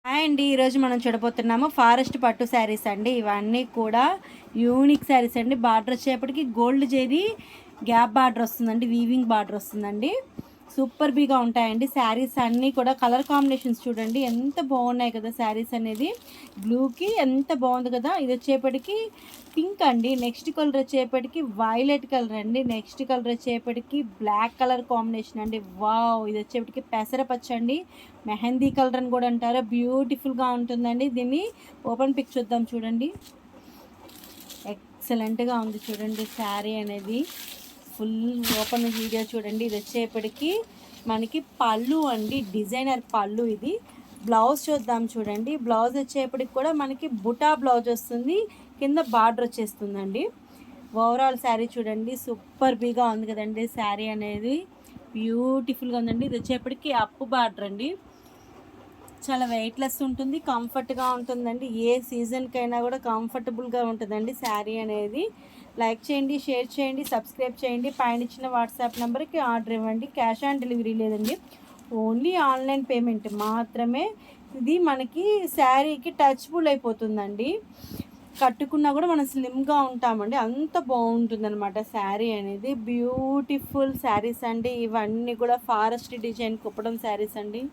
Hi అండి. ఈరోజు మనం చూడబోతున్నాము ఫారెస్ట్ పట్టు శారీస్ అండి. ఇవన్నీ కూడా యూనిక్ శారీస్ అండి. బార్డర్ వచ్చేప్పటికి గోల్డ్ జెరీ గ్యాప్ బార్డర్ వస్తుందండి, వీవింగ్ బార్డర్ వస్తుందండి. సూపర్ బీగా ఉంటాయండి శారీస్ అన్నీ కూడా. కలర్ కాంబినేషన్స్ చూడండి ఎంత బాగున్నాయి కదా శారీస్ అనేది. బ్లూకి ఎంత బాగుంది కదా. ఇది వచ్చేప్పటికి పింక్ అండి. నెక్స్ట్ కలర్ వచ్చేప్పటికి వైలెట్ కలర్ అండి. నెక్స్ట్ కలర్ వచ్చేప్పటికి బ్లాక్ కలర్ కాంబినేషన్ అండి. వావ్, ఇది వచ్చేప్పటికి పెసరపచ్చ అండి. మెహందీ కలర్ అని కూడా అంటారు. బ్యూటిఫుల్గా ఉంటుందండి. దీన్ని ఓపెన్ పిక్ చూద్దాం చూడండి. ఎక్సలెంట్గా ఉంది చూడండి శారీ అనేది. ఫుల్ ఓపెన్ వీడియో చూడండి. ఇది వచ్చేప్పటికి మనకి పళ్ళు అండి, డిజైనర్ పళ్ళు. ఇది బ్లౌజ్ చూద్దాం చూడండి. బ్లౌజ్ వచ్చేప్పటికి కూడా మనకి బుటా బ్లౌజ్ వస్తుంది, కింద బార్డర్ వచ్చేస్తుందండి. ఓవరాల్ శారీ చూడండి సూపర్ బీగా ఉంది కదండి శారీ అనేది. బ్యూటిఫుల్గా ఉందండి. ఇది వచ్చేప్పటికి అప్పు బార్డర్ అండి. చాలా వెయిట్లెస్ ఉంటుంది, కంఫర్ట్గా ఉంటుందండి. ఏ సీజన్కైనా కూడా కంఫర్టబుల్గా ఉంటుందండి శారీ అనేది. లైక్ చేయండి, షేర్ చేయండి, సబ్స్క్రైబ్ చేయండి. పైన ఇచ్చిన వాట్సాప్ నెంబర్కి ఆర్డర్ ఇవ్వండి. క్యాష్ ఆన్ డెలివరీ లేదండి, ఓన్లీ ఆన్లైన్ పేమెంట్ మాత్రమే. ఇది మనకి శారీకి టచ్బుల్ అయిపోతుందండి. కట్టుకున్నా కూడా మనం స్లిమ్గా ఉంటామండి, అంత బాగుంటుందన్నమాట శారీ అనేది. బ్యూటిఫుల్ శారీస్ అండి ఇవన్నీ కూడా. ఫారెస్ట్ డిజైన్ కుప్పడం శారీస్ అండి.